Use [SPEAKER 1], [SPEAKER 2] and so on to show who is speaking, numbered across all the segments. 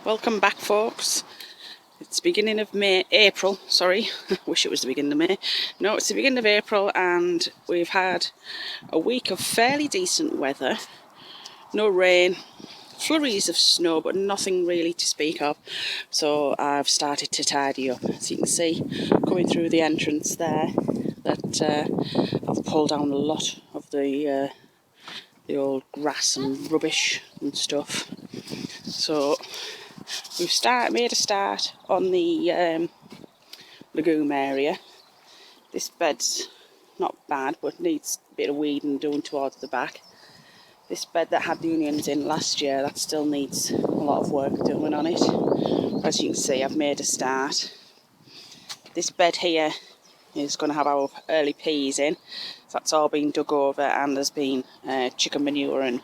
[SPEAKER 1] Welcome back, folks. It's the beginning of April, sorry. Wish it was the beginning of May. No, it's the beginning of April and we've had a week of fairly decent weather. No rain, flurries of snow, but nothing really to speak of. So I've started to tidy up. As you can see, coming through the entrance there, that I've pulled down a lot of the old grass and rubbish and stuff. So we've made a start on the legume area. This bed's not bad, but needs a bit of weeding doing towards the back. This bed that had the onions in last year, that still needs a lot of work doing on it. As you can see, I've made a start. This bed here is going to have our early peas in. So that's all been dug over, and there's been chicken manure and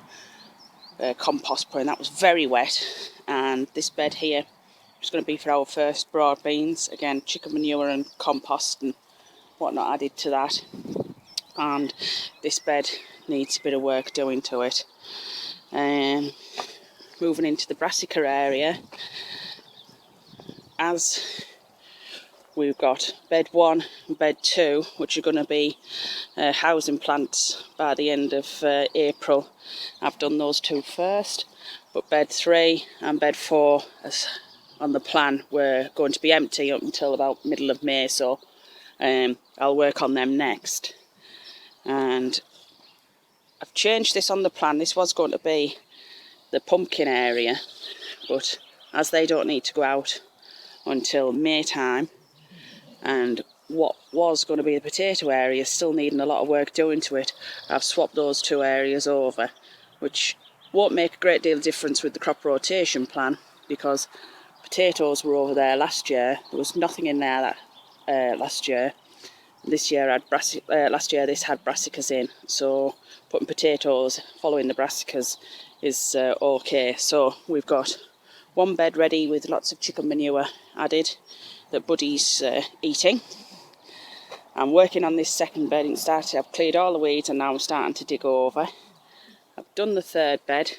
[SPEAKER 1] compost put in. That was very wet. And this bed here is going to be for our first broad beans. Again, chicken manure and compost and whatnot added to that. And this bed needs a bit of work doing to it. Moving into the brassica area, as we've got bed 1 and bed 2, which are going to be housing plants by the end of April. I've done those 2 first, but bed 3 and bed 4 as on the plan were going to be empty up until about middle of May, so I'll work on them next. And I've changed this on the plan. This was going to be the pumpkin area, but as they don't need to go out until May time, and what was going to be the potato area still needing a lot of work doing to it, I've swapped those 2 areas over, which won't make a great deal of difference with the crop rotation plan, because potatoes were over there last year. There was nothing in there that last year. This year last year this had brassicas in, so putting potatoes following the brassicas is okay. So we've got 1 bed ready with lots of chicken manure added that Buddy's eating. I'm working on this 2nd bed and I've cleared all the weeds and now I'm starting to dig over. I've done the 3rd bed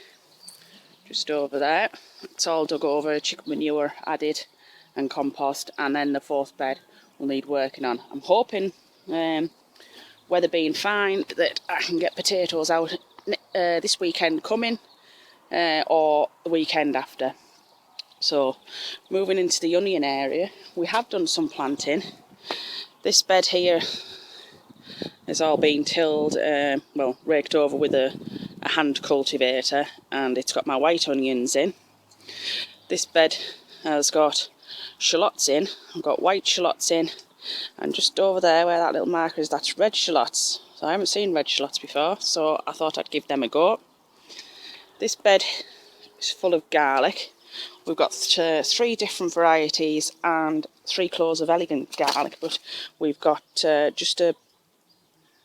[SPEAKER 1] just over there. It's all dug over, chicken manure added and compost, and then the 4th bed will need working on. I'm hoping, weather being fine, that I can get potatoes out this weekend coming or the weekend after. So moving into the onion area, we have done some planting. This bed here has all been tilled, raked over with a hand cultivator, and it's got my white onions in. This bed has got shallots in. I've got white shallots in, and just over there where that little marker is, that's red shallots. So I haven't seen red shallots before, so I thought I'd give them a go. This bed is full of garlic. We've got 3 different varieties and 3 cloves of elegant garlic, but we've got just a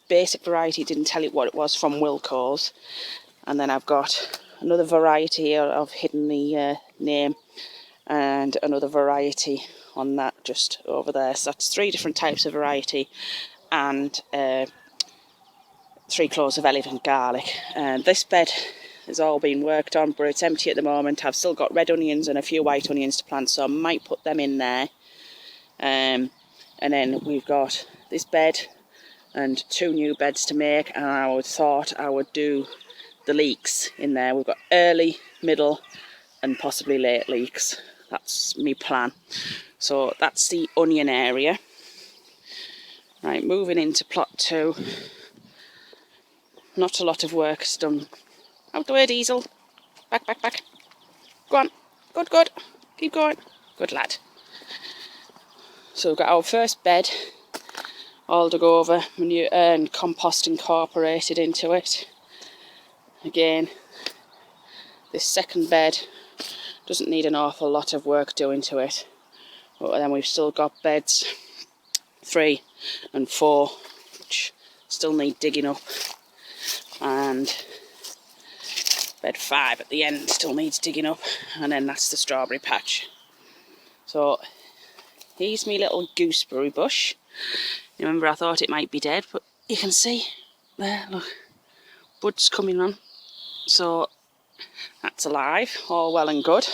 [SPEAKER 1] basic variety, didn't tell it what it was, from Wilco's. And then I've got another variety here, I've hidden the name, and another variety on that just over there. So that's 3 different types of variety and 3 cloves of elegant garlic. And this bed has all been worked on, but it's empty at the moment. I've still got red onions and a few white onions to plant, so I might put them in there. And then we've got this bed and 2 new beds to make, and I thought I would do the leeks in there. We've got early, middle and possibly late leeks. That's my plan. So that's the onion area. Right, moving into plot 2. Not a lot of work is done. Out the way, Diesel. Back, back, back. Go on. Good, good. Keep going. Good lad. So we've got our first bed all dug over, manure and compost incorporated into it. Again, this 2nd bed doesn't need an awful lot of work doing to it. But then we've still got beds 3 and 4, which still need digging up. And bed 5 at the end still needs digging up, and then that's the strawberry patch. So here's my little gooseberry bush. Remember, I thought it might be dead, but you can see there, look, buds coming on. So that's alive, all well and good.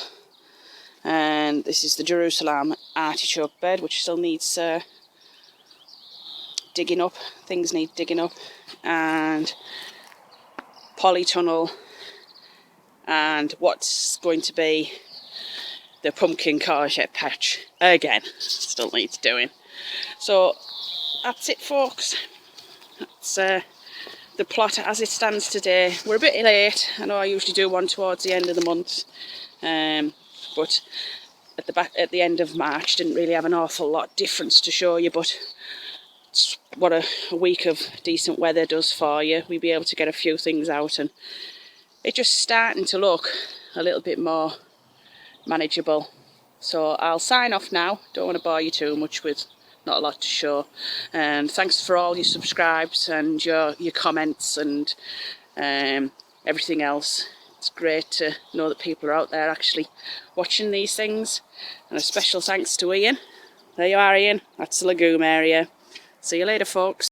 [SPEAKER 1] And this is the Jerusalem artichoke bed, which still needs digging up. Things need digging up. And polytunnel, and what's going to be the pumpkin courgette patch again, still needs doing. So that's it, folks. That's the plot as it stands today. We're a bit late. I know I usually do one towards the end of the month, but at the end of March didn't really have an awful lot difference to show you, but it's what a week of decent weather does for you. We'll be able to get a few things out, and it's just starting to look a little bit more manageable. So I'll sign off now. Don't want to bore you too much with not a lot to show. And thanks for all your subscribes and your comments and everything else. It's great to know that people are out there actually watching these things. And a special thanks to Ian. There you are, Ian. That's the legume area. See you later, folks.